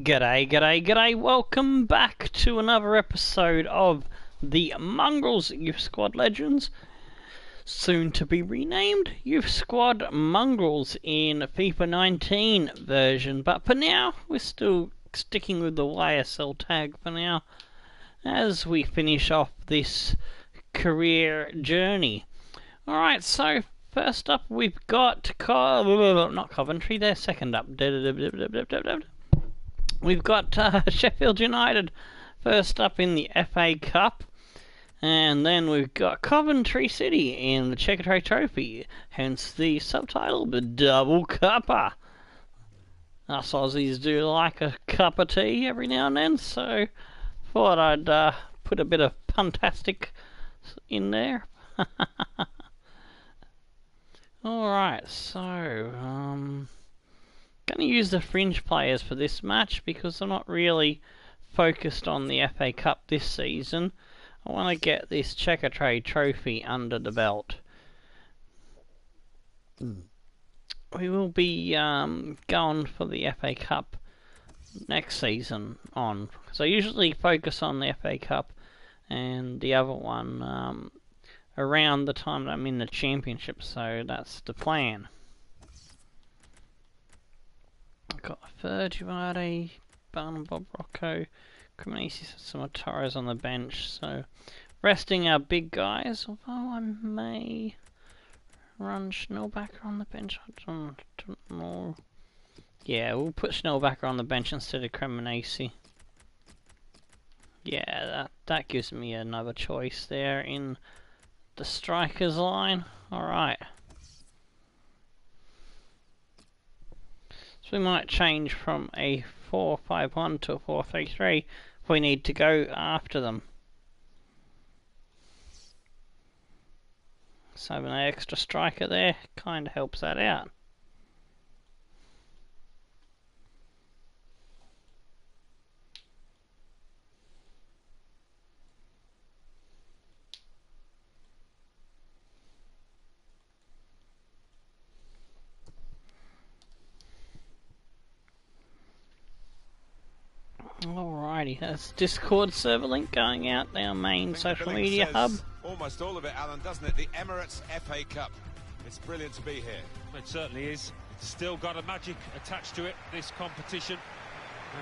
G'day, g'day, g'day, welcome back to another episode of the Mongrels Youth Squad Legends, soon to be renamed Youth Squad Mongrels in FIFA 19 version, but for now we're still sticking with the YSL tag for now as we finish off this career journey. Alright, so first up we've got not Coventry, they're second up. We've got Sheffield United first up in the FA Cup, and then we've got Coventry City in the Checkatrade Trophy, hence the subtitle, the Double Cuppa. Us Aussies do like a cup of tea every now and then, so thought I'd put a bit of puntastic in there. Alright, so going to use the fringe players for this match because I'm not really focused on the FA Cup this season. I want to get this Checkatrade Trophy under the belt. We will be going for the FA Cup next season on, because I usually focus on the FA Cup and the other one around the time that I'm in the Championship, so that's the plan. I've got Fergie, Barn, Bob Rocco, Cremonese, some Torres on the bench, so resting our big guys, although I may run Schnellbacker on the bench. I don't know. Yeah, we'll put Schnellbacker on the bench instead of Cremonese. Yeah, that gives me another choice there in the strikers line. Alright. So we might change from a 4-5-1 to a 4-3-3 if we need to go after them. So having an extra striker there kind of helps that out. Alrighty, that's Discord server link going out, our main social media hub. Almost all of it, Alan, doesn't it? The Emirates FA Cup. It's brilliant to be here. It certainly is. It's still got a magic attached to it, this competition.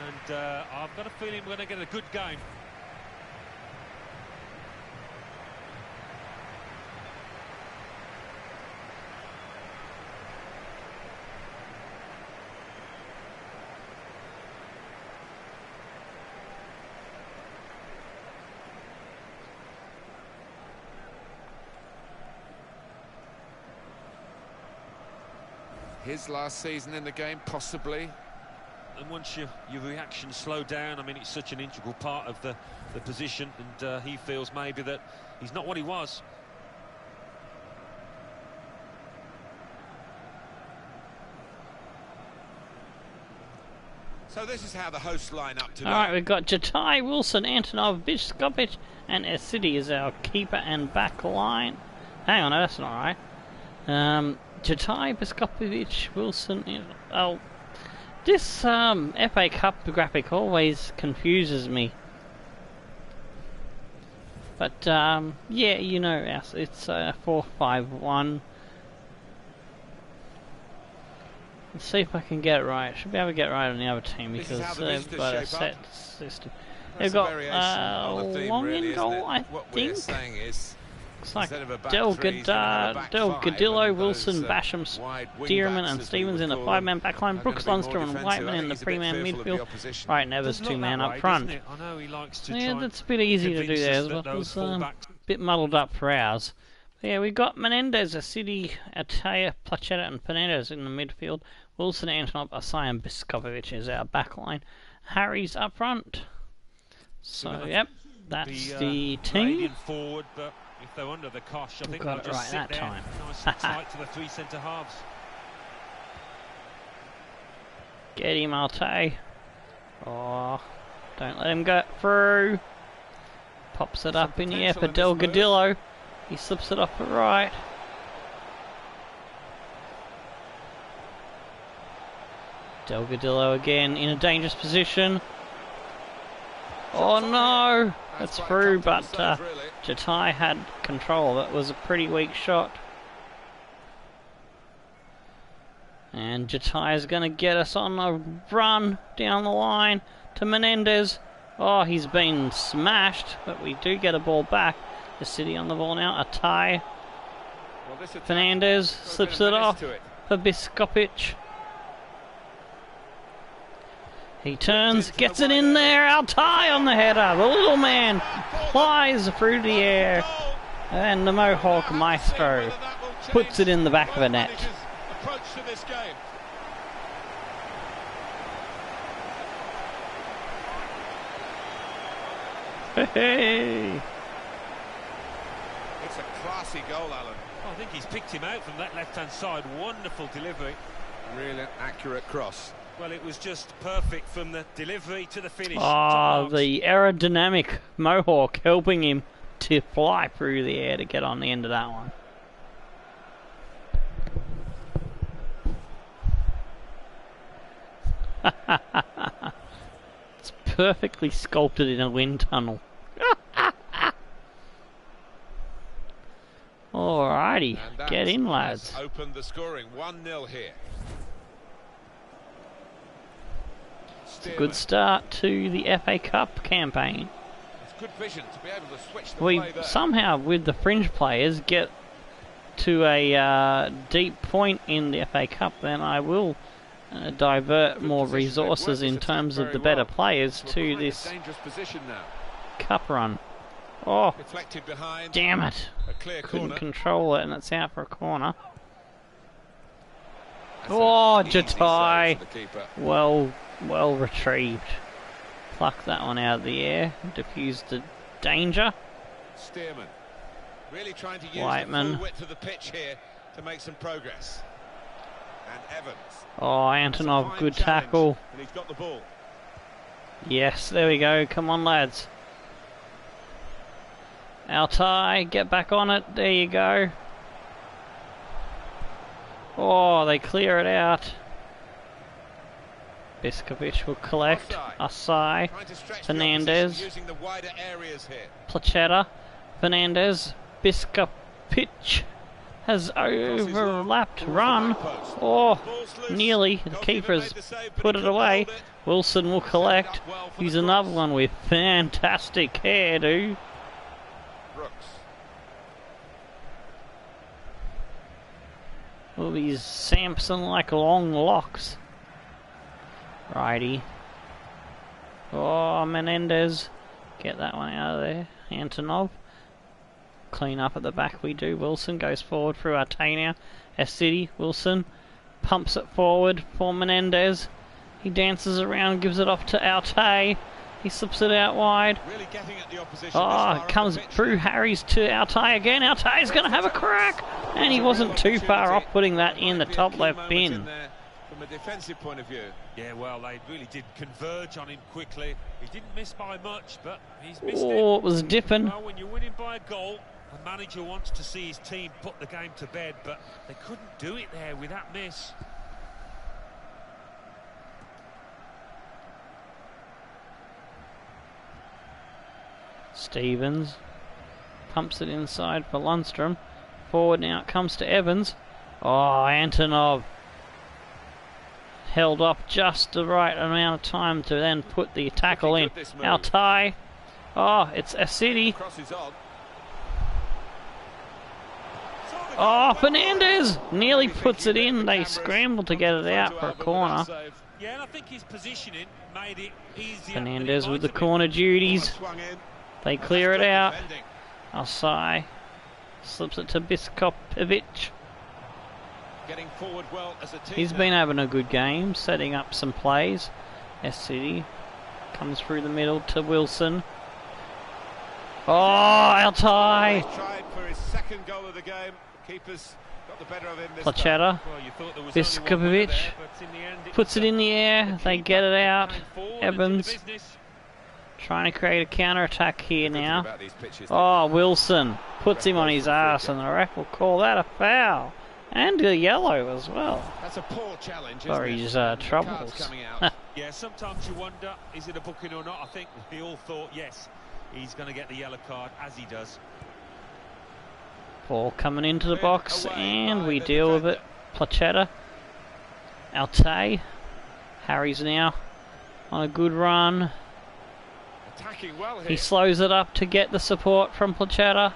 And I've got a feeling we're going to get a good game. His last season in the game, possibly. And once your reactions slow down, I mean, it's such an integral part of the position, and he feels maybe that he's not what he was. So this is how the hosts line up today. Alright, we've got Jatai, Wilson, Antonov, Viskovic, and City is our keeper and back line. Hang on, no, that's not right. Jatai, Viskovic, Wilson. Oh, this FA Cup graphic always confuses me. But yeah, you know, it's 4-5-1. Let's see if I can get it right. Should be able to get it right on the other team because they've got a set system. They've got long in goal, I think. Looks like Del Gadillo, Wilson, Basham, Stearman and Stevens in the 5-man backline, Brooks, Lundstrom and Whiteman in the 3-man midfield. Right, Nevers 2-man up front. Yeah, that's a bit easy to do there, but it was a bit muddled up for ours. But yeah, we've got Menendez, City, Ataya, Plachetta and Fernandez in the midfield. Wilson, Antonov, Asai and Biskovic is our backline. Harry's up front. So, yep, that's the team. Forward, but if they're under the cosh, I think they'll just right sit that there, time. Nice and tight to the three centre halves. Get him, Altay. Oh, don't let him go through. Pops it up in the air for Del Gadillo. He slips it off the right. Delgadillo again in a dangerous position. Oh no! That's through, but Jatai had control. That was a pretty weak shot. And Jatai is going to get us on a run down the line to Menendez. Oh, he's been smashed, but we do get a ball back. The City on the ball now. Atai. Fernandez slips it off for Biskopic. He turns, gets it in there. Altai on the header. The little man flies through the air. And the Mohawk Maestro puts it in the back of the net. Hey! It's a classy goal, Alan. I think he's picked him out from that left-hand side. Wonderful delivery. Really accurate cross. Well, it was just perfect from the delivery to the finish. Oh, the aerodynamic Mohawk helping him to fly through the air to get on the end of that one. It's perfectly sculpted in a wind tunnel. Alrighty, get in, lads. Opened the scoring 1-0 here. It's a good start to the FA Cup campaign. It's good vision to be able to switch the We play there. somehow, with the fringe players, get to a deep point in the FA Cup, then I will divert more resources in terms of the better players to this cup run. Oh, damn it. Couldn't control it and it's out for a corner. Oh, Jatai. Well retrieved. Pluck that one out of the air. Diffused the danger. Stearman really trying to use Whiteman. the full width of the pitch here to make some progress. And Evans. Oh, Antonov, good tackle. And he's got the ball. Yes, there we go. Come on, lads. Altai, get back on it. There you go. Oh, they clear it out. Biskovic will collect. Asai. Fernandez. Plachetta. Fernandez. Biskovic has overlapped. Run. Oh, nearly. The keeper's put it away. Wilson will collect. He's another one with fantastic hairdo. All these Samson-like long locks. Righty. Oh, Menendez. Get that one out of there. Antonov. Clean up at the back we do. Wilson goes forward through Artania. S-City. Wilson pumps it forward for Menendez. He dances around, gives it off to Altai. He slips it out wide. Really getting at the opposition. Oh, it comes through Harry's to Altai again. Altai's going to have a crack. And he wasn't too far off putting that in the top left bin. From a defensive point of view. Yeah, well, they really did converge on him quickly. He didn't miss by much, but he's missed Oh, it was dipping. Well, when you're winning by a goal, the manager wants to see his team put the game to bed, but they couldn't do it there with that miss. Stevens pumps it inside for Lundstrom. Forward now it comes to Evans. Oh, Antonov held up just the right amount of time to then put the tackle in. Altai. Oh, it's a City. Oh, Fernandez nearly puts it in. They scramble to get it out for a corner. Yeah, and I think his positioning made it easier. Fernandez with the corner duties. They clear it out. Alsai slips it to Biskovic. Getting forward well as a team. He's been having a good game, setting up some plays. S-City comes through the middle to Wilson. Oh, Altai! Tried for his second goal of the game. Keepers got the better of him this Plachetta. Biskovic puts it in the air. They get it out. Evans trying to create a counter-attack here now. Oh, Wilson puts him on his ass and the ref will call that a foul. And a yellow as well. That's a poor challenge, for his troubles. Yeah, sometimes you wonder, is it a booking or not? I think we all thought, yes, he's going to get the yellow card, as he does. Ball coming into the box, and we deal with it. Plachetta. Altay. Harry's now on a good run. Attacking well here. He slows it up to get the support from Plachetta.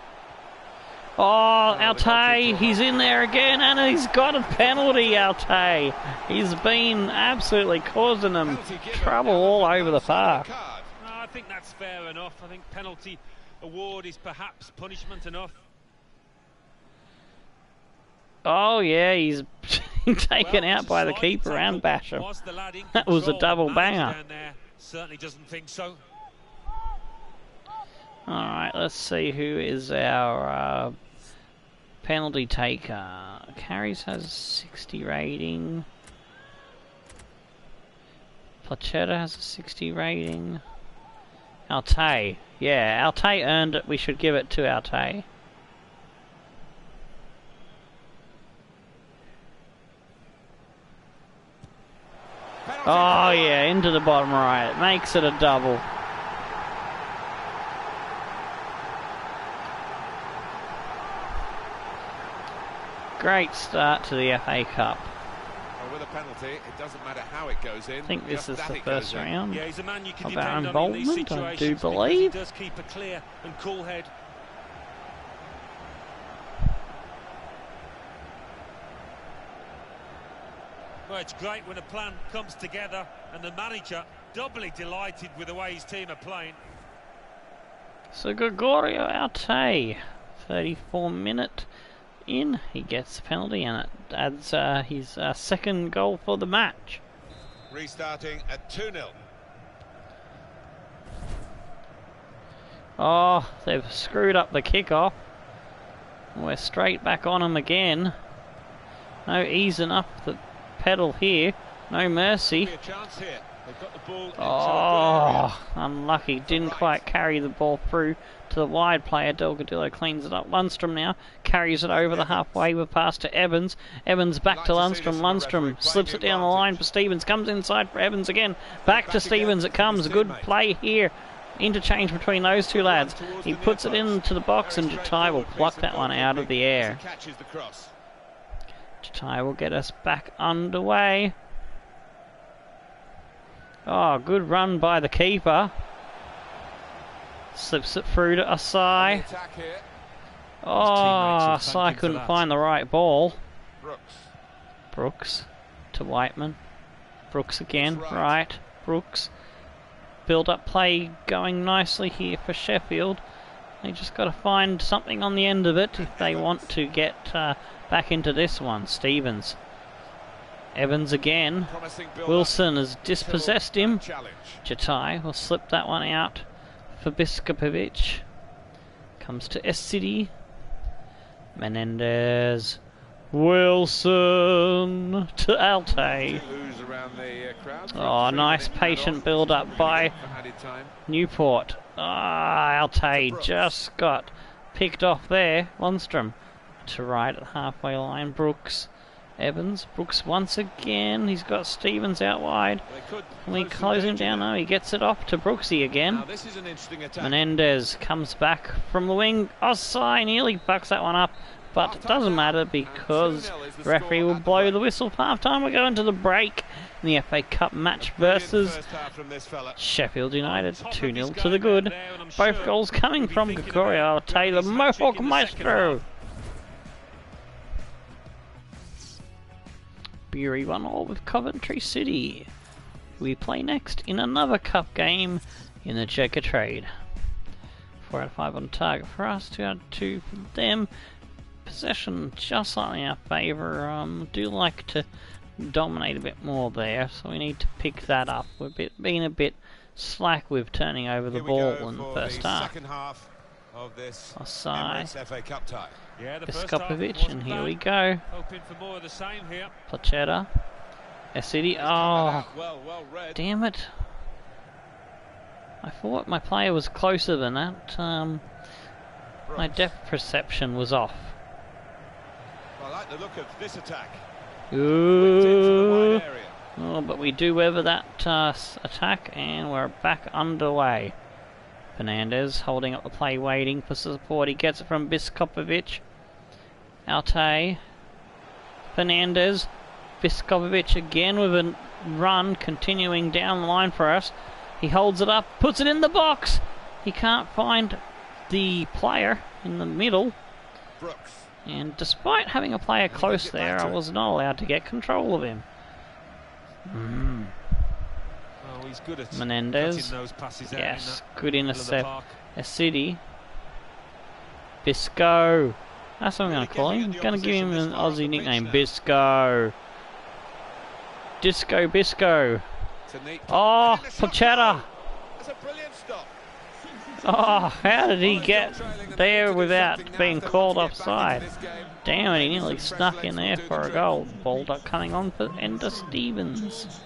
Oh, Altay, he's in there again, and he's got a penalty, Altay. He's been absolutely causing them trouble all over the park. No, I think that's fair enough. I think penalty award is perhaps punishment enough. Oh, yeah, he's taken out by the keeper and Basham. That was a double banger. Certainly doesn't think so. Alright, let's see who is our penalty taker. Carries has 60 rating. Plachetta has a 60 rating. Altay. Yeah, Altay earned it. We should give it to Altay. Oh yeah, into the bottom right. It makes it a double. Great start to the FA Cup. Well, with a penalty, it doesn't matter how it goes in. I think this is the first round yeah, he's a man you can of our depend on in these involvement, I do situations believe. He does keep a clear and cool head. Well, it's great when a plan comes together and the manager doubly delighted with the way his team are playing. So Gregorio Altay, 34 minute in, he gets the penalty and it adds his second goal for the match. Restarting at 2-0. Oh, they've screwed up the kickoff. We're straight back on them again. No easing up the pedal here. No mercy. Oh, unlucky. Didn't quite carry the ball through to the wide player. Delgadillo cleans it up. Lundstrom now carries it over the halfway with pass to Evans. Evans back to Lundstrom. Lundstrom slips it down the line for Stevens. Comes inside for Evans again. Back to Stevens it comes. A good play here. Interchange between those two lads. He puts it into the box and Jatai will pluck that one out of the air. Jatai will get us back underway. Oh, good run by the keeper. Slips it through to Asai. Oh, Asai couldn't find the right ball. Brooks to Whiteman. Brooks again, right. Brooks. Build-up play going nicely here for Sheffield. They just got to find something on the end of it if they want to get back into this one. Stevens. Evans again. Wilson has dispossessed him. Jatai will slip that one out for Biskovic. Comes to S-City. Menendez. Wilson to Altay. Oh, nice patient build-up by Newport. Ah, Altay just got picked off there. Lundstrom to right at the halfway line. Brooks. Evans. Brooks once again. He's got Stevens out wide. Can we close him down? No, he gets it off to Brooksy again. Menendez comes back from the wing. Osai nearly bucks that one up. But it doesn't matter because the referee will blow the whistle for half time. We go into the break in the FA Cup match versus Sheffield United. 2-0 to the good. Both goals coming from Gregorio Altay, the Mohawk Maestro. Bury 1-1 with Coventry City. We play next in another cup game in the Checker Trade. 4 out of 5 on target for us, 2 out of 2 for them. Possession just slightly in our favour. Do like to dominate a bit more there, so we need to pick that up. We've been a bit slack with turning over the ball in the first half. Osai, Biskovic, and here we go. Plachetta, S-City. Oh, damn it! I thought my player was closer than that. My depth perception was off. like the look of this attack. Ooh. Oh, but we do weather that attack, and we're back underway. Fernandez holding up the play, waiting for support. He gets it from Biskovic. Altay. Fernandez. Biskovic again with a run, continuing down the line for us. He holds it up, puts it in the box. He can't find the player in the middle. Brooks. And despite having a player close there, I was not allowed to get control of him. Oh, he's good at Menendez. those passes out. Yes, good intercept. City. Bisco. That's what I'm going to call him. I'm going to give him an Aussie nickname. Bisco. Disco Bisco. Oh, Pochetta. Oh, how did he get there without being called offside? Damn it, he nearly snuck in there for a goal. Ball coming on for Ender Stevens.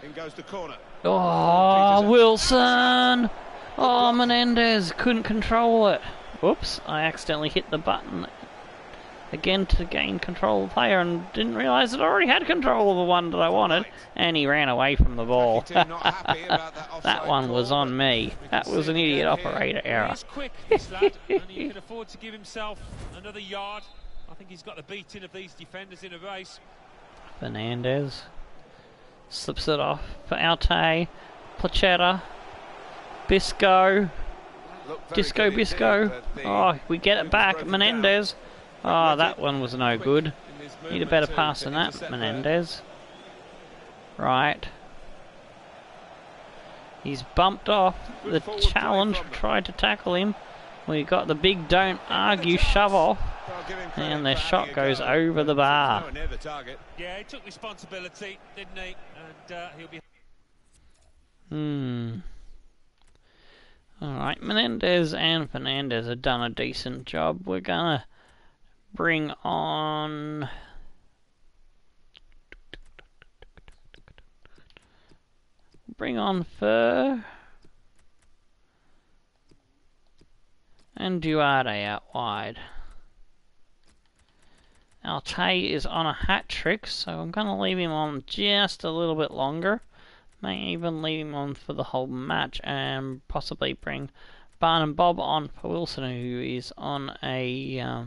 In goes the corner. Oh, Wilson! Oh, Menendez couldn't control it. Whoops, I accidentally hit the button again to gain control of the player and didn't realise that I already had control of the one that I wanted, and he ran away from the ball. That one was on me. That was an idiot operator error. He's quick, this lad, and he can afford to give himself another yard. I think he's got the beating of these defenders in a race. Fernandez slips it off for Altay. Pochetta. Bisco. Disco Bisco. Oh, we get it back. Menendez. Oh, that one was no good. Need a better pass than that, Menendez. Right. He's bumped off. The challenge tried to tackle him. We got the big don't argue shove off. And the shot goes over the bar. Yeah, he took responsibility, didn't he? And he'll be... Alright, Menendez and Fernandez have done a decent job. We're gonna bring on... Fur and Duarte out wide. Altay is on a hat trick, so I'm going to leave him on just a little bit longer. May even leave him on for the whole match and possibly bring Barn and Bob on for Wilson, who is on a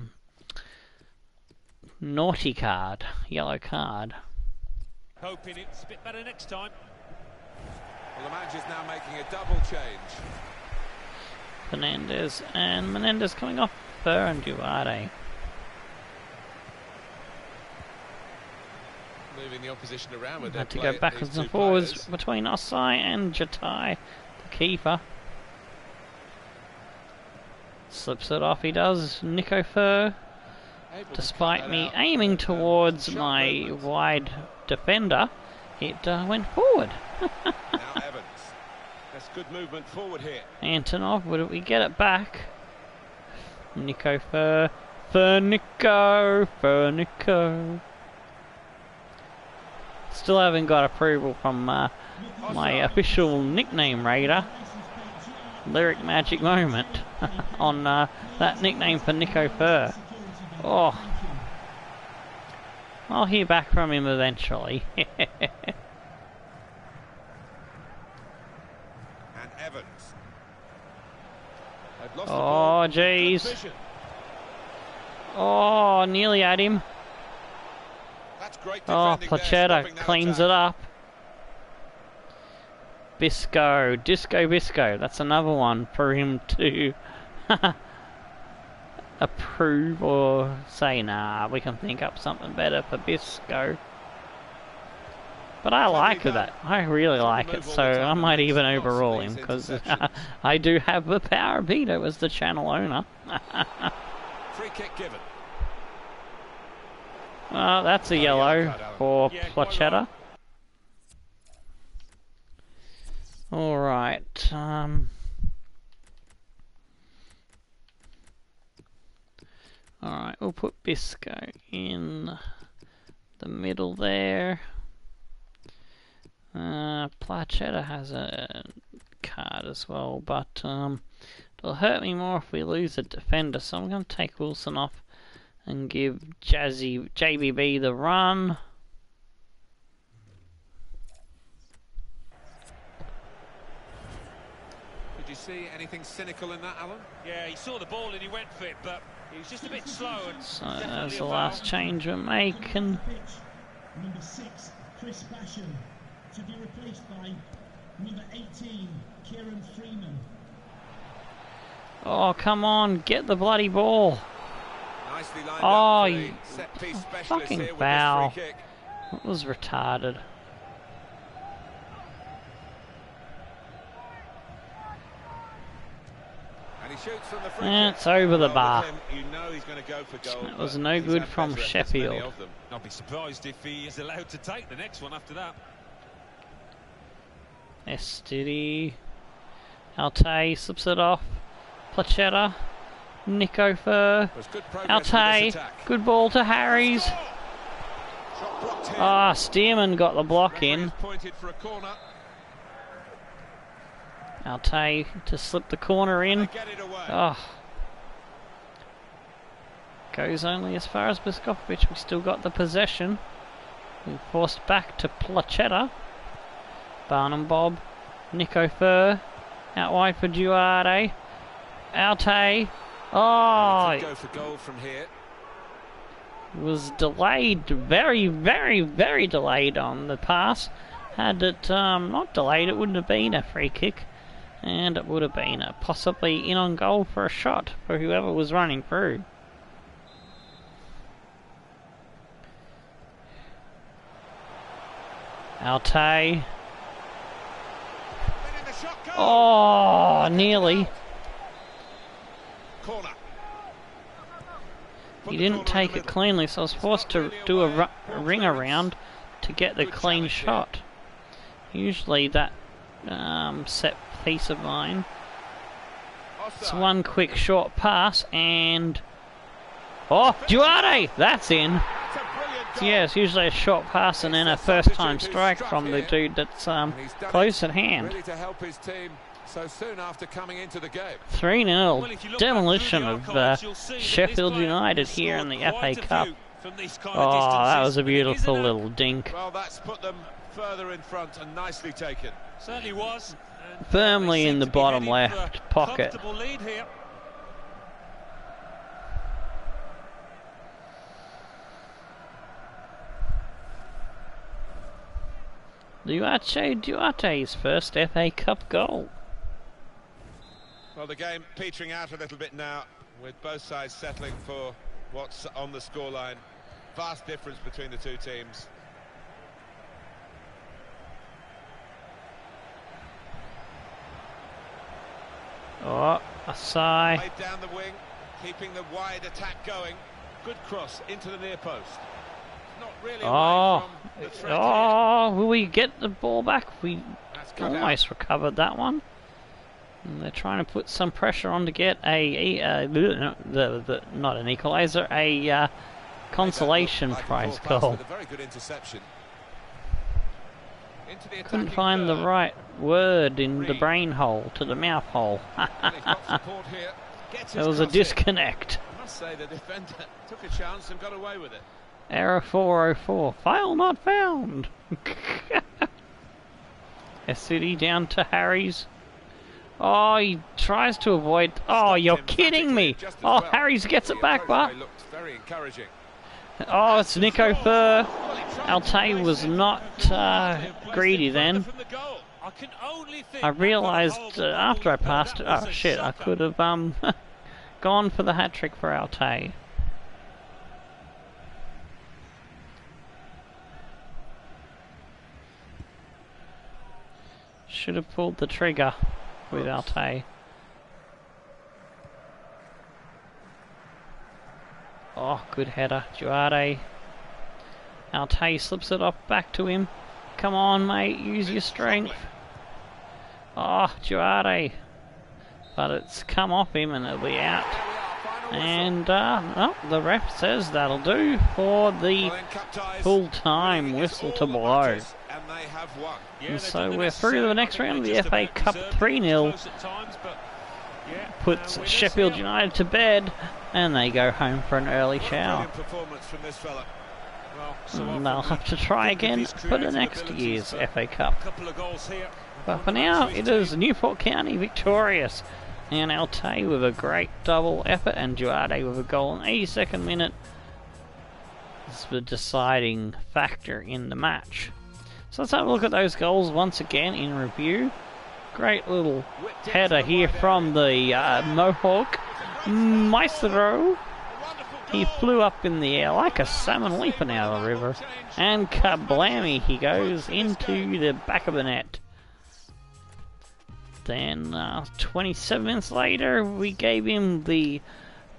naughty card, yellow card. Hoping it's a bit better next time. Well, the manager's now making a double change. Fernandez and Menendez coming off Fur and Duarte. Moving the opposition around with had to go backwards and forwards between Osai and Jatai, the keeper. Slips it off, he does. Nico Fur, despite me aiming towards my wide defender, it went forward. Now Evans. That's good movement forward here. Antonov, would we get it back? Nico Fur. Fur Nico. Still haven't got approval from my official nickname raider, Lyric Magic Moment, on that nickname for Nico Fur. Oh, I'll hear back from him eventually. And Evans. Oh, jeez. Oh, nearly at him. Oh, Pochetta cleans it up. Bisco, Disco Bisco. That's another one for him to approve or say, nah, we can think up something better for Bisco. But I like that. I really like it, so I might even overrule him, because I do have the power veto as the channel owner. Free kick given. Well, that's a yellow for Pochetta. Alright, alright, we'll put Bisco in the middle there. Pochetta has a card as well, but It'll hurt me more if we lose a defender, so I'm going to take Wilson off and give JBB the run. Did you see anything cynical in that, Alan? Yeah, he saw the ball and he went for it, but he was just a bit slow. And so that's the last change we're making. Number 6, Chris Basham, to be replaced by number 18, Kieran Freeman. Oh, come on, get the bloody ball. Nicely lined Oh, up you set-piece specialist fucking here with foul. this free kick. That was retarded. And he shoots from the free And kick. it's over the Well, bar. with him, you know he's going to go for goal. That was but no he's good had from better efforts, many Sheffield. of them. I'll be surprised if he is allowed to take the next one after that. Estidi. Altay slips it off. Plachetta. Nico Fur. There's good progress with this Altay. attack. Good ball to Harries. Shot blocked here. Ah, Stearman got the block Referee in. has pointed for a corner. Altay to slip the corner in. They get it away. Oh. Goes only as far as Biskovic. We still got the possession. We forced back to Plachetta. Barnum Bob. Nico Fur. Out wide for Duarte. Altay. Oh, He could go for goal from here. was delayed. Very, very, very delayed on the pass. Had it not delayed, it wouldn't have been a free kick. And it would have been possibly in on goal for a shot for whoever was running through. Altay. Winning the shot, goal. Oh, nearly. Corner. Put He the didn't corner in take the it middle. cleanly, so I was forced to do a ring around to get the Good clean challenge here. shot. Usually that set piece of mine. It's Offside. one quick short pass and... Oh, Duarte! That's in. That's a brilliant goal. Yeah, it's usually a short pass and then a first time strike from the dude that's And he's done close it at hand. Really to help his team so soon after coming into the game. 3-0. Well, if you look back Demolition through of the archives, you'll see that Sheffield this player United has here in scored the FA quite a Cup. few from these kind of Oh, that distances, was a and it beautiful isn't little dink. Well, that's put them further in front and nicely taken. Certainly was. And Firmly they in seem the to be bottom heading for a left pocket. comfortable lead here. Duarte's first FA Cup goal. Well, the game petering out a little bit now, with both sides settling for what's on the scoreline. Vast difference between the two teams. Oh, Asai. Played down the wing, keeping the wide attack going. Good cross into the near post. Not really away from the threat here. Oh, will we get the ball back? We That's cut out. almost recovered that one. And they're trying to put some pressure on to get not an equaliser, a consolation Like a prize full pass goal. with a very good interception. Into the Couldn't attacking find the third. right word in the Reed. brain hole to the mouth hole. Well, he's got support here. Gets There his was a cross in. disconnect. I must say the defender took a chance and got away with it. Error 404. File not found. City down to Harry's. Oh, he tries to avoid. Oh, you're Stopped him kidding me. just as Oh, well. Harry's gets it The back, approach but. looked very encouraging. Oh, it's Nico Fur. Well, he tried to Altay place was it. not greedy then. From the goal. I can only think I that realised hold the ball, after I that passed it, was oh a shit, I shocker. could have gone for the hat trick for Altay. Should have pulled the trigger with Altay. Oh, good header, Duarte. Altay slips it off back to him. Come on, mate, use your strength. Oh, Duarte. But it's come off him and it'll be out. And, oh, the ref says that'll do for the Well, in cup ties, full-time really, it's whistle all to that blow. matters, and they have won. Yeah, And they've so done the we're through to the necessary. next I think round of they the just FA about Cup deserved it. 3-0. Close at times, but puts Sheffield United to bed, and they go home for an early shower. Performance from this fella. And they'll have to try again for the next year's FA Cup. But for now, it is Newport County victorious. And Altay with a great double effort, and Duarte with a goal in the 82nd minute is the deciding factor in the match. So let's have a look at those goals once again in review. Great little header here from the Mohawk Maestro. He flew up in the air like a salmon leaping out of the river, and kablammy, he goes into the back of the net. Then 27 minutes later, we gave him the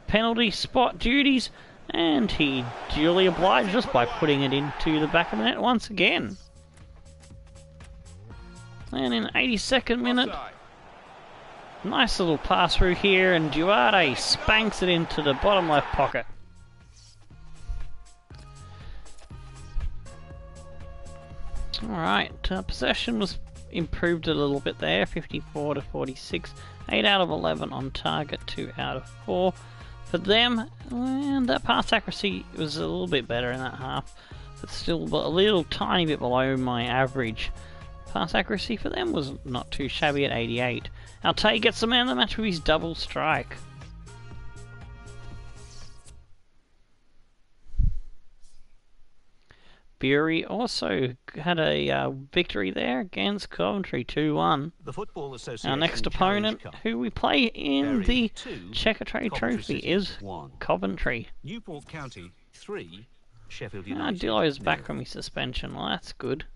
penalty spot duties, and he duly obliged us by putting it into the back of the net once again. And in the 82nd minute, nice little pass through here, and Duarte spanks it into the bottom left pocket. Alright, possession was improved a little bit there, 54 to 46, 8 out of 11 on target, 2 out of 4 for them, and that pass accuracy was a little bit better in that half, but still a little tiny bit below my average. Pass accuracy for them was not too shabby at 88. Altay gets the man of the match with his double strike. Bury also had a victory there against Coventry, 2-1. The Football Association Our next opponent, who we play in Bury the 2, Checkatrade Trophy, is 1. Coventry. Newport County 3, Sheffield United. Dillo is back from his suspension. Well, that's good.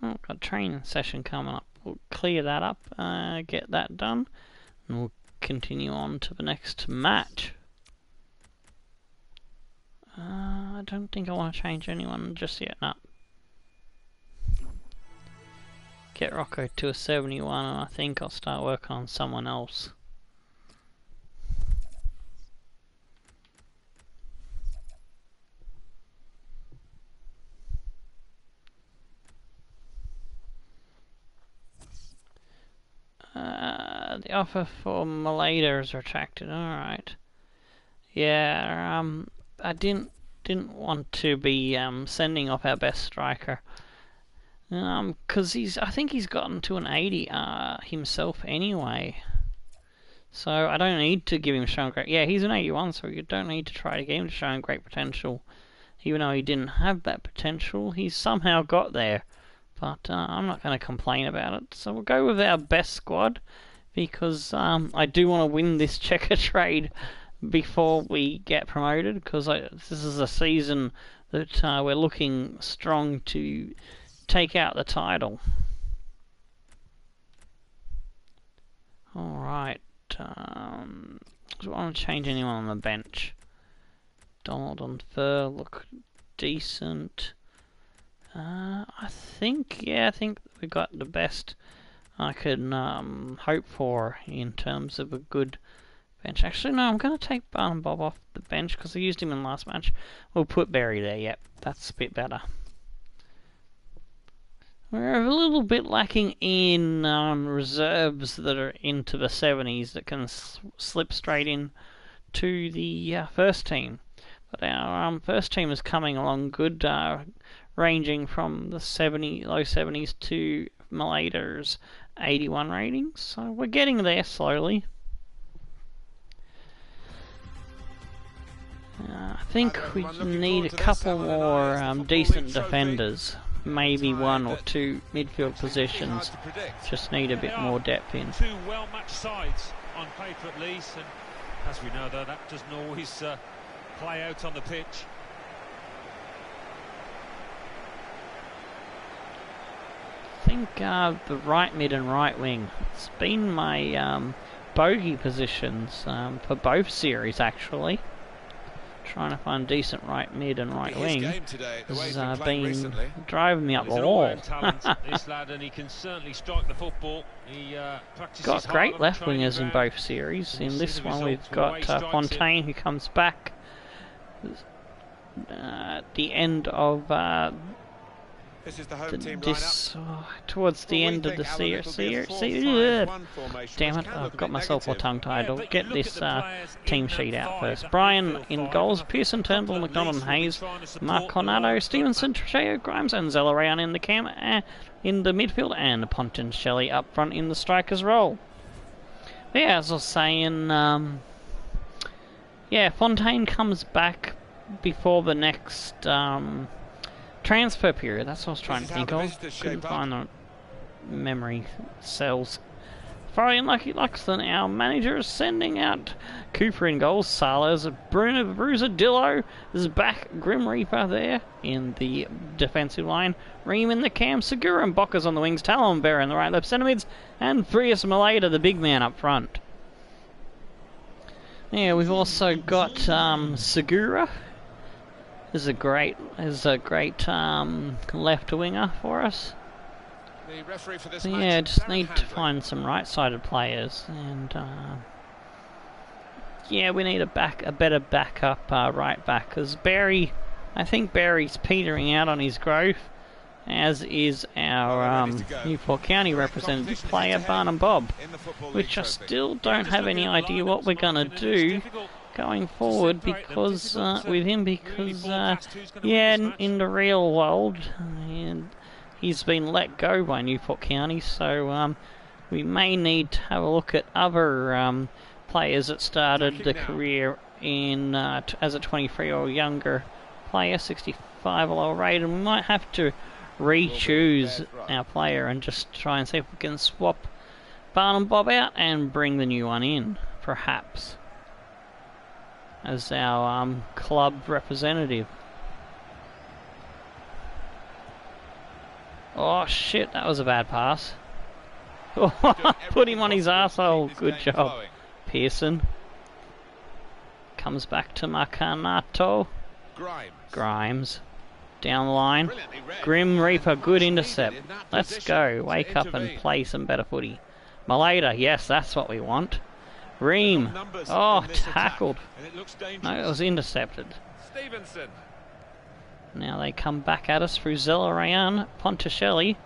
Oh, got a training session coming up. We'll clear that up, get that done, and we'll continue on to the next match. I don't think I want to change anyone just yet, no. Get Rocco to a 71, and I think I'll start working on someone else. The offer for Maleda is retracted. Alright. Yeah, I didn't want to be sending off our best striker. Cause I think he's gotten to an 80 himself anyway. So I don't need to give him showing great. Yeah, he's an 81, so you don't need to try to get him to showing great potential. Even though he didn't have that potential, he's somehow got there. But I'm not going to complain about it. So we'll go with our best squad, because I do want to win this checker trade before we get promoted, because this is a season that we're looking strong to take out the title. Alright, do I want to change anyone on the bench? Donald and Fur look decent. I think we got the best I could hope for in terms of a good bench. Actually, no, I'm going to take Bob off the bench because I used him in last match. We'll put Berry there, yep, that's a bit better. We're a little bit lacking in reserves that are into the 70s that can slip straight in to the first team. But our first team is coming along good, ranging from the low 70s to Malader's 81 ratings. So we're getting there slowly. I think we need a couple more decent defenders. Maybe one or two midfield positions. Just need a bit more depth in. Two well-matched sides on paper at least, and as we know though, that doesn't always play out on the pitch. I think the right mid and right wing, it's been my bogey positions for both series actually. Trying to find decent right mid and right wing has been driving me up the wall. This lad, and he can certainly strike the football. He got great left wingers in both series. In this one we've got Fontaine, who comes back at the end of This is the home team lineup. Towards the end of the series. Damn it, I've got myself all tongue-tied. I'll get this team sheet out first. Brian in goals, Pearson, Turnbull, McDonald and Hayes, Mark Cornado, Stevenson, Trecheo, Grimes and Zellerayan in the in the midfield, and Ponticelli up front in the striker's role. Yeah, as I was saying, yeah, Fontaine comes back before the next transfer period. That's what I was trying to think of. Couldn't find the memory cells. Very unlucky Luxton. Our manager is sending out Cuppa in goals, Salas, Bruno, Bruiser, Dillo is back, Grim Reaper there in the defensive line, Ream in the cam, Segura and Bocca's on the wings, Talon Bear in the right left centre mids, and Frias Maleda, the big man up front. Yeah, we've also got Segura. Is a great left winger for us. The referee for this yeah, just need to find some right-sided players, and yeah, we need a better backup right back, because I think Barry's petering out on his growth, as is our Newport County representative player Barnum Bob, which I still don't have any idea what we're gonna do going forward because with him, because yeah, in the real world, he's been let go by Newport County, so we may need to have a look at other players that started the career in as a 23 or younger player, 65 or lower rated, and we might have to re-choose our player and just try and see if we can swap Barnum Bob out and bring the new one in, perhaps, as our club representative. Oh shit, that was a bad pass. Put him on his arsehole. Good job, Pearson. Comes back to Marcanato. Grimes. Down the line. Grim Reaper, good intercept. Let's go. Wake up and play some better footy. Maleda, yes, that's what we want. Ream. Oh, tackled. No, it was intercepted. Now they come back at us through Zellerayan, Ponticelli.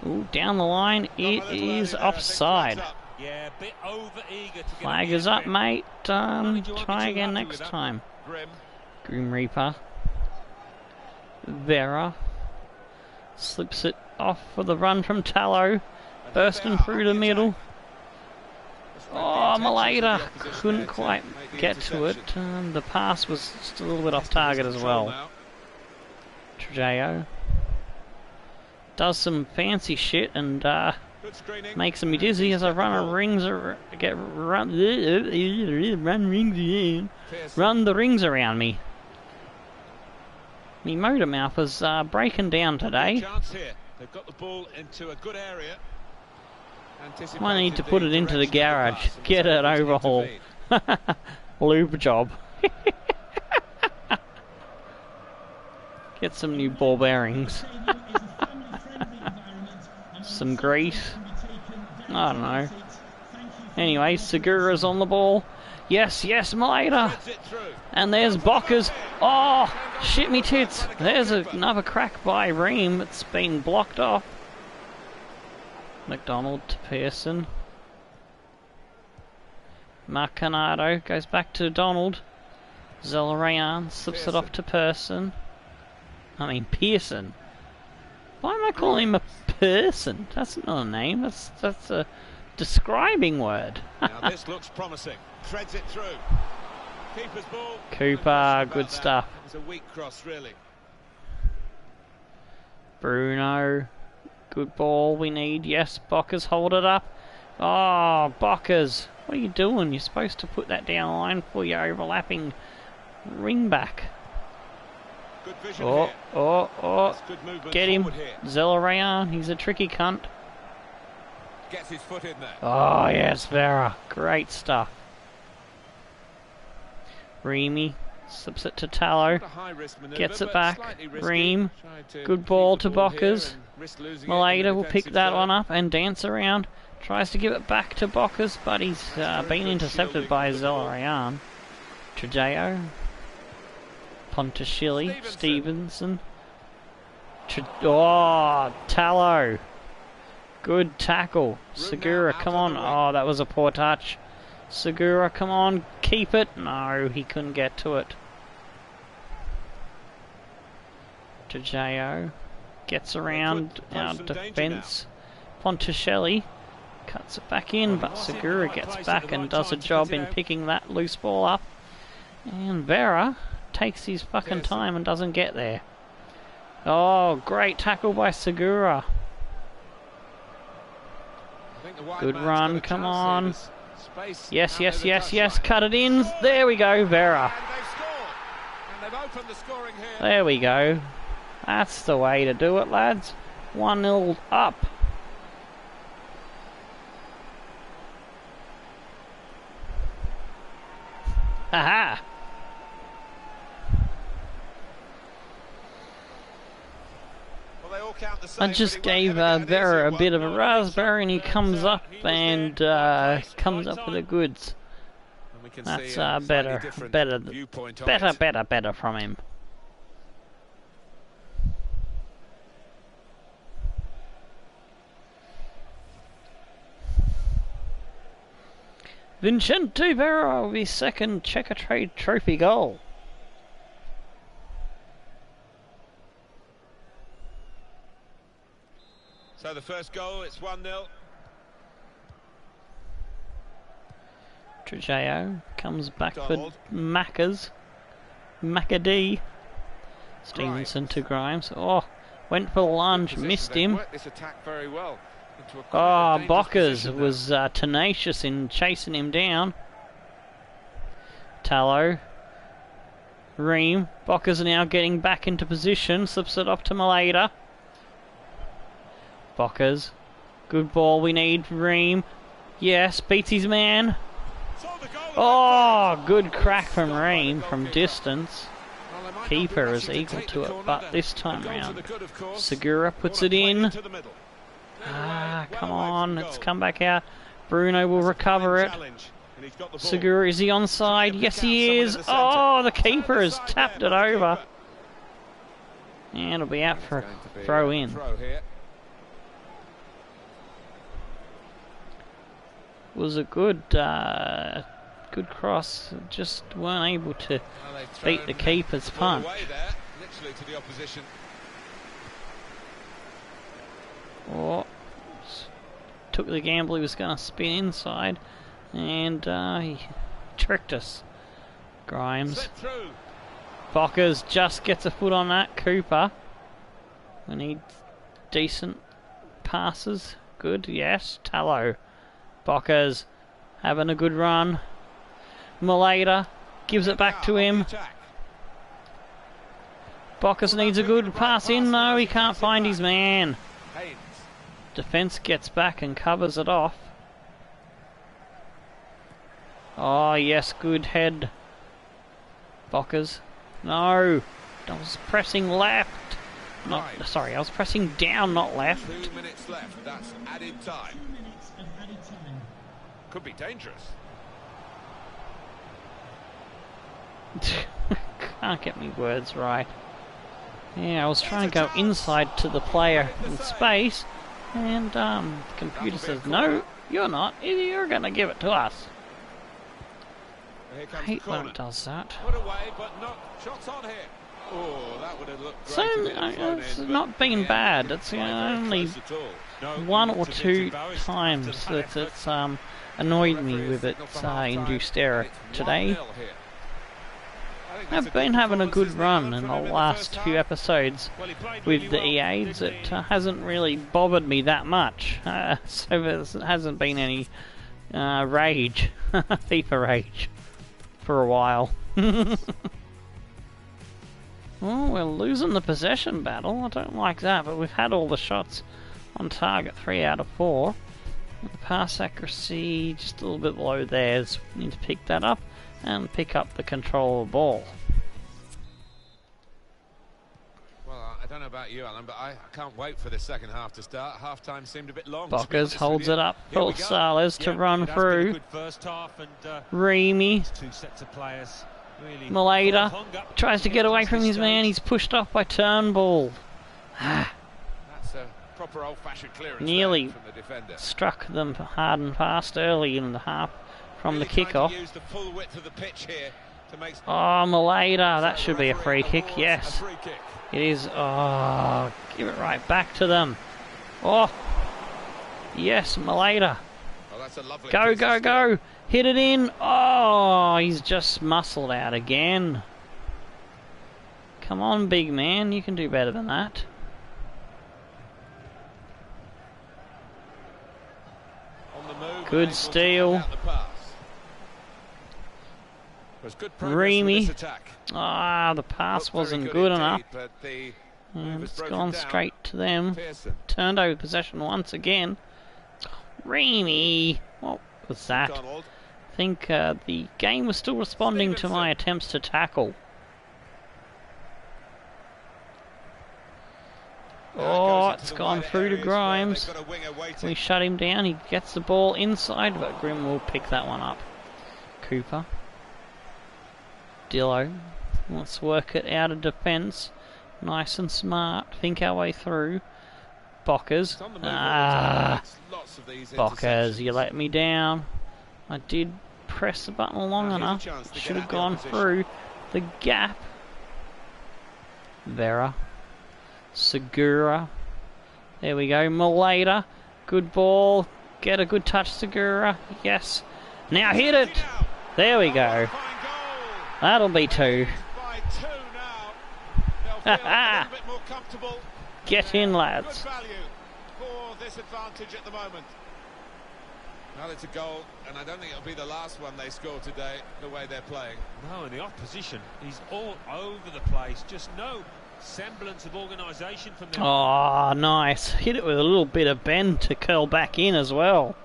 Ooh, down the line, it is offside. Flag is up, mate. Try again next time. Grim Reaper. Vera. Slips it off for the run from Tallow. Bursting through the middle. Oh, Maleda couldn't quite get to it. The pass was just a little bit off target as well. Trejeo does some fancy shit and makes me dizzy as I run the rings around me. Me motor mouth is breaking down today. They've got the ball into a good area. Might need to put it into the garage. Get it overhaul. Lube job. Get some new ball bearings. Some grease. I don't know. Anyway, Segura's on the ball. Yes, yes, Maleda. And there's Bocca's. Oh, shit me tits. There's another crack by Ream. It's been blocked off. McDonald to Pearson. Marcanado goes back to Donald. Zellerayan slips it off to Pearson. Pearson. Why am I calling him a person? That's not a name. That's a describing word. Now this looks promising. Threads it through. Keeper's ball. Cooper, good stuff. It was a weak cross, really. Bruno. Good ball we need. Yes, Bocca's hold it up. Oh, Bocca's. What are you doing? You're supposed to put that down the line for your overlapping ring back. Good vision here. Good get him. Zellerayan, he's a tricky cunt. Gets his foot in there. Oh, yes, Vera. Great stuff. Reamy slips it to Tallow. Gets it back. Ream. Good ball to Bocca's. Maleda will pick that one up and dance around. Tries to give it back to Bocca's, but he's been intercepted by Zellerayan. Trejeo. Ponticelli. Stevenson. Oh, Tallow. Good tackle. Segura, come on. Oh, that was a poor touch. Segura, come on. Keep it. No, he couldn't get to it. Tajao gets around our defence. Ponticelli cuts it back in, but Segura gets back and does a job in picking that loose ball up. And Vera takes his fucking time and doesn't get there. Oh, great tackle by Segura. Good run, come on. Yes, yes, yes, yes, cut it in. There we go, Vera. There we go. That's the way to do it, lads. 1-0 up. Haha. I just gave Vera a bit of a raspberry, and he comes up and comes up with the goods. That's better from him. Vincente Vera with his second Checker Trade Trophy goal. So the first goal, it's 1-0. Trujillo comes back for Macca's. Macadee. Stevenson to Grimes. Oh, went for the lunge, missed him. Oh, Bockers was tenacious in chasing him down. Tallow. Ream. Bockers now getting back into position. Slips it off to Maleda. Bockers. Good ball, we need Ream. Yes, beats his man. Oh, good crack from Ream from distance. Keeper is equal to it, but this time round, Segura puts it in. Ah, come on, let's come back out. Bruno will recover it. Segura, is he onside? Yes, he is. Oh, the keeper has tapped it over. And it'll be out for a throw in. Was a good good cross, just weren't able to beat the keeper's punch. Oh, took the gamble, he was going to spin inside, and he tricked us. Grimes. Bockers just gets a foot on that. Cuppa. We need decent passes. Good, yes. Tallow. Bockers having a good run. Maleda gives it back to him. Bockers needs a good pass in. No, he can't find his man. Defence gets back and covers it off. Oh, yes, good head. Bockers. No, I was pressing left. Not, sorry, I was pressing down, not left. 2 minutes left, that's added time. Could be dangerous. Can't get me words right. Yeah, I was trying to go inside to the player in space, and the computer says, no, you're not. You're going to give it to us. I hate when it does that. Put away, but not shots on here. Oh, that would have looked great. So it's not been bad. It's only one or two times that it's annoyed me with its induced error. Today, I've been having a good run in the last few episodes with the EAs. It hasn't really bothered me that much, so there hasn't been any rage, FIFA rage, for a while. Well, we're losing the possession battle. I don't like that, but we've had all the shots on target, 3 out of 4. The pass accuracy just a little bit below theirs. We need to pick that up and pick up the control of the ball. Well, I don't know about you, Alan, but I can't wait for the second half to start. Half time seemed a bit long. Bockers holds it up for Salas to run through. Reamy. Two sets of players. Really Maleda tries to get away from his man. He's pushed off by Turnbull. That's a proper old-fashioned clearance Nearly from the defender. Struck them hard and fast early in the half from Really the kickoff. use the full width of the pitch here to make... Oh, Maleda, that should be a free kick, yes. Free kick. It is. Oh, give it right back to them. Oh, yes, Maleda. Oh, that's a lovely Go, go, go. Hit it in. Oh, he's just muscled out again. Come on, big man, you can do better than that. On the move, Good steal. Reamy. Ah, the pass wasn't good enough. And it's gone straight to them. Turned over possession once again. Reamy. What was that? I think the game was still responding to my attempts to tackle. Oh, it's gone through to Grimes. We shut him down. He gets the ball inside, but Grim will pick that one up. Cuppa. Dillo. Let's work it out of defence. Nice and smart. Think our way through. Bockers. Ah, Bockers, you let me down. I did press the button long enough. Should have gone through the gap. Vera. Segura. There we go. Maleda. Good ball. Get a good touch, Segura. Yes. Now hit it. There we go. That'll be two. Ha ha! Get in, lads. Well, it's a goal, and I don't think it'll be the last one they score today, the way they're playing. No, and the opposition, he's all over the place. Just no semblance of organisation from them. Oh, nice. Hit it with a little bit of bend to curl back in as well.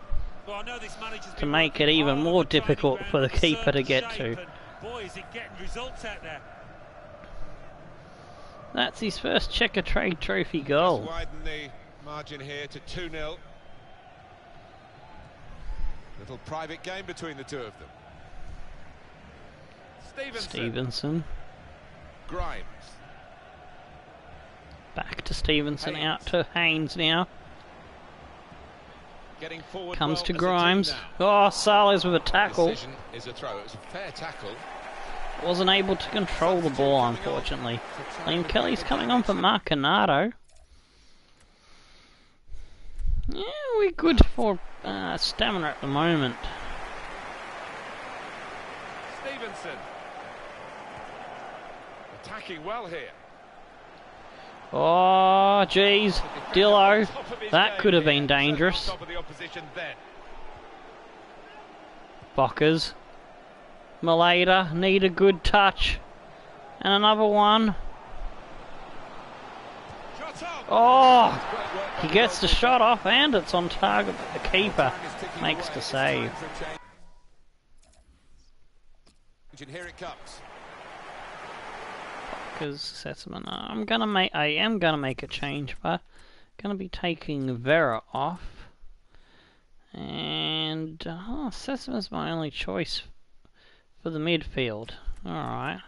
Well, I know this to make it even more difficult for the keeper to get to. Boy, is it getting results out there. That's his first Checker Trade Trophy goal. Just widen the margin here to 2-0. Little private game between the two of them. Stevenson. Grimes. Back to Stevenson, Haynes. out to Haynes now. Getting forward Comes well to as a Grimes. team now. Oh, Sales with a tackle. Decision is a throw. It was a fair tackle. Wasn't able to control the ball, unfortunately. Liam Kelly's coming on for Mark Canado. Yeah, we're good for stamina at the moment. Stevenson. Attacking well here. Oh, jeez. Dillo. That could have been dangerous. Bockers. Maleda need a good touch. And another one. Oh, he gets the shot off and it's on target, but the keeper makes the save. Here it comes. Because Sesame, I am gonna make a change, but gonna be taking Vera off. And Sesame's my only choice for the midfield. Alright.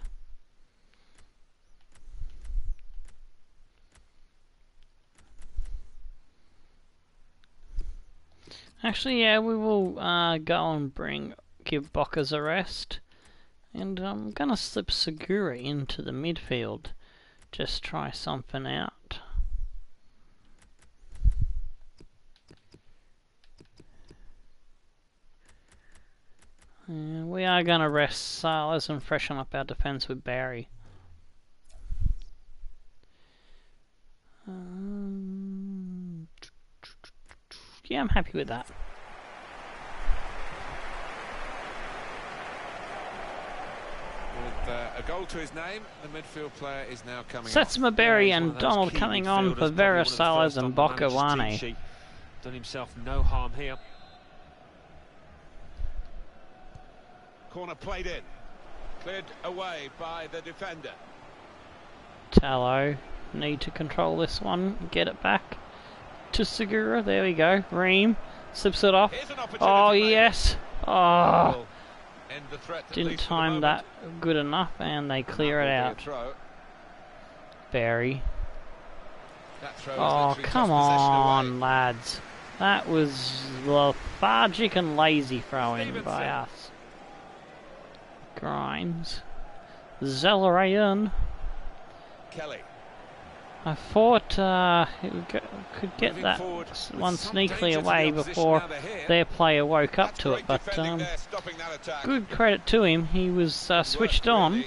Actually, yeah, we will go and give Bockers a rest. And I'm gonna slip Segura into the midfield. Just try something out. We are gonna rest Salas and freshen up our defence with Barry. Yeah, I'm happy with that. With a goal to his name, the midfield player is now coming Setsma Berry and Donald coming on for Vera Salas and Bokawane. Done himself no harm here. Corner played in. Cleared away by the defender. Tallow. Need to control this one. Get it back to Segura. There we go. Ream. Slips it off. Oh, yes. Oh. Didn't time that good enough and they clear it out. Barry. Oh, come on, lads. That was lethargic and lazy throwing by us. Grimes. Zellerayan. Kelly. I thought it could get that one sneakily away before their player woke up to it, but good credit to him. He was switched on.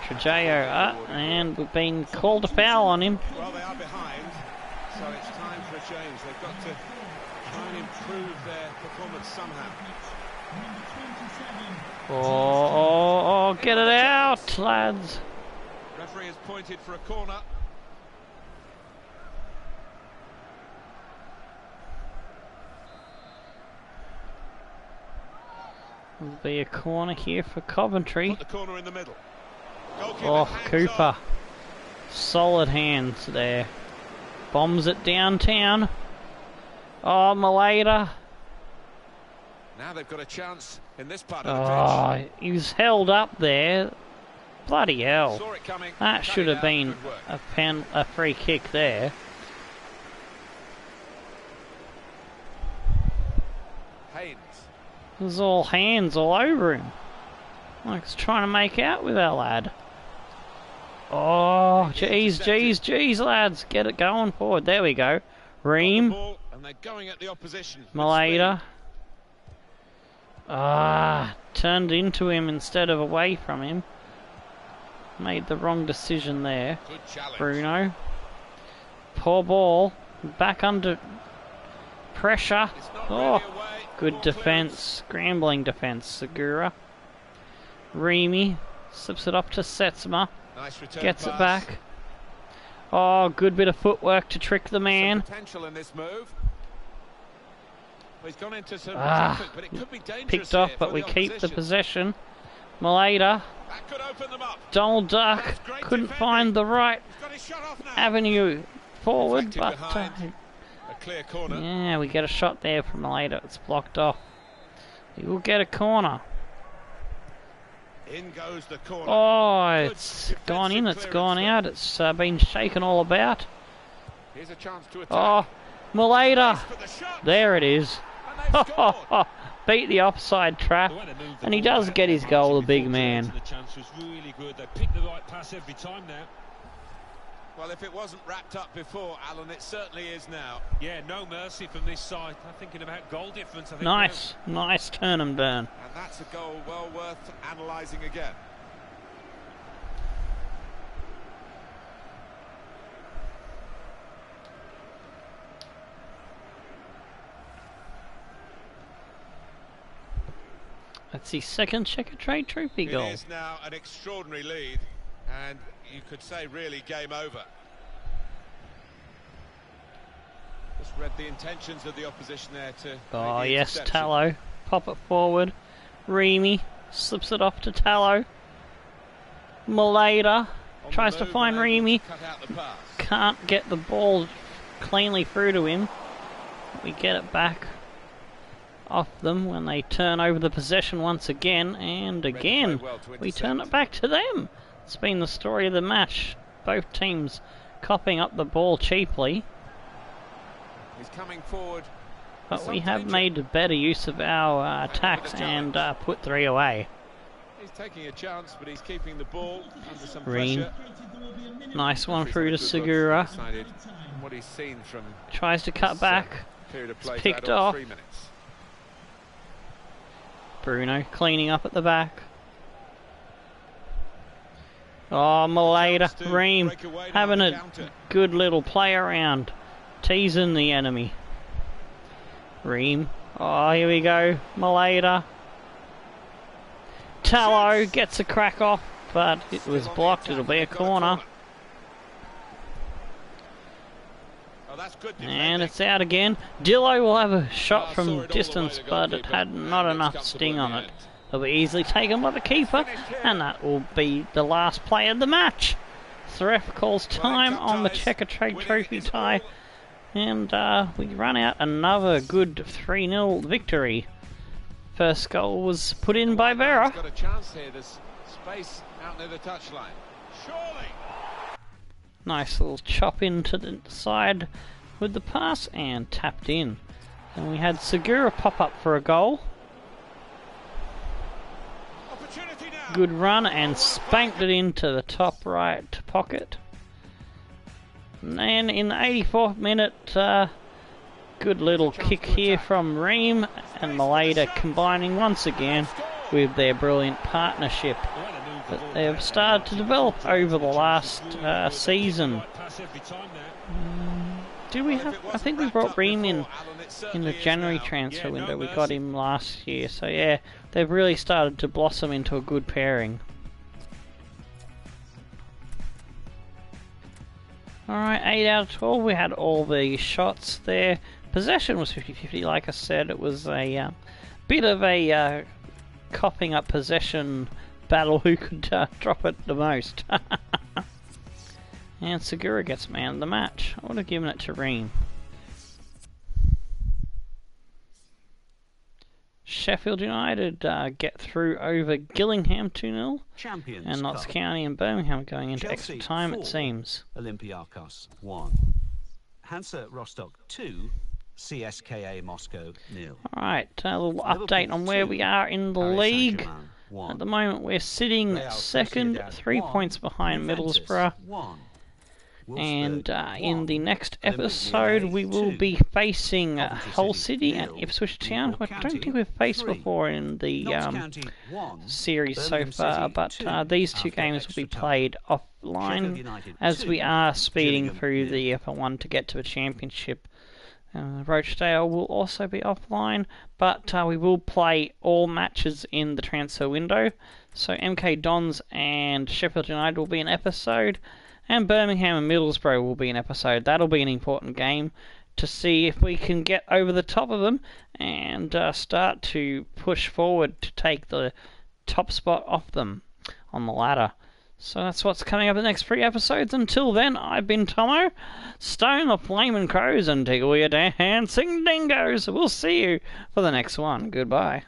Trajeo, and we've been called a foul on him. Well, they are behind, so it's time for a change. They've got to try and improve their performance somehow. Oh, get it out, lads. Referee has pointed for a corner. There'll be a corner here for Coventry. Put the corner in the middle. Oh, Cuppa. Solid hands there. Bombs it downtown. Oh, Maleta. Now they've got a chance in this part of the pitch. He was held up there. Bloody hell. Saw it coming. That should have been a free kick there. Haynes. It was all hands all over him. Like he's trying to make out with our lad. Oh, jeez, lads. Get it going forward. There we go. Ream. And they're going at the opposition. Maleta. Turned into him instead of away from him. Made the wrong decision there. Bruno. Poor ball. Back under pressure. Oh, good defence. Scrambling defence. Segura. Reamy. Slips it up to Setsma. Nice return Gets pass. it back. Oh, good bit of footwork to trick the man. Some potential in this move. Well, he's gone into some traffic, but it could be dangerous. Picked off, but we keep the possession. Maleta. That could open them up. Donald Duck couldn't find the right avenue forward, but a clear corner. yeah, we get a shot there from Maleta. It's blocked off. He will get a corner. In goes the corner. Oh, it's gone in, it's gone out, it's been shaken all about. Here's a chance to attack. Oh, Maleta. There it is. Beat the offside trap, and he does get his goal, the big man. The chance was really good. They picked the right pass every time now. Well, if it wasn't wrapped up before, Alan, it certainly is now. Yeah, no mercy from this side. I'm thinking about goal difference. I think Nice turn and burn. And that's a goal well worth analysing again. That's his second Checker Trade Trophy goal. It is now an extraordinary lead, and you could say really game over. Just read the intentions of the opposition there to... Oh yes, Tallow. Pop it forward. Reamy slips it off to Tallow. Maleta tries to find Reamy. Can't get the ball cleanly through to him. We get it back off them when they turn over the possession once again, and again we turn it back to them. It's been the story of the match. Both teams copying up the ball cheaply. He's coming forward, but we have made better use of our attacks and put 3 away. He's taking a chance, but he's keeping the ball under some Ream. pressure. Nice one through to Segura. What he's seen from tries to cut back. It's picked off. 3 minutes. Bruno cleaning up at the back. Oh, Maleta, Ream having a good little play around, teasing the enemy. Ream, oh here we go, Maleta. Tallow gets a crack off, but it was blocked, it'll be a corner. And it's out again. Dillo will have a shot from distance, but it had not enough sting on it. It'll be easily taken by the keeper, and that will be the last play of the match. The ref calls time on the Checker Trade Trophy tie, and we run out another good 3-0 victory. First goal was put in by Vera. Got a chance here. There's space out near the touchline. Surely. Nice little chop into the side with the pass and tapped in. Then we had Segura pop up for a goal. Good run and spanked it into the top right pocket. And then in the 84th minute, good little kick here from Ream and Maleda combining once again with their brilliant partnership that they've started to develop over the last season. Do we have? I think we brought Ream in the January transfer window. We got him last year, so yeah, they've really started to blossom into a good pairing. Alright, 8 out of 12, we had all the shots there. Possession was 50-50, like I said, it was a bit of a coughing up possession battle who could drop it the most. And Segura gets man of the match. I would have given it to Ream. Sheffield United get through over Gillingham 2-0. And Notts County and Birmingham going into extra time, it seems. Olympiacos 1. Hansa Rostock 2. CSKA Moscow 0. Alright, a little update on where we are in the league. At the moment we're sitting second, 3 points behind Middlesbrough. And in the next episode we will be facing Hull City and Ipswich Town, who I don't think we've faced before in the series so far, but these two games will be played offline as we are speeding through the F1 to get to the championship. Rochdale will also be offline, but we will play all matches in the transfer window. So MK Dons and Sheffield United will be an episode, and Birmingham and Middlesbrough will be an episode. That'll be an important game to see if we can get over the top of them and start to push forward to take the top spot off them on the ladder. So that's what's coming up in the next 3 episodes. Until then, I've been Tomo, Stone the Flamin' Crows, and Tickle Your Dancing Dingoes. We'll see you for the next one. Goodbye.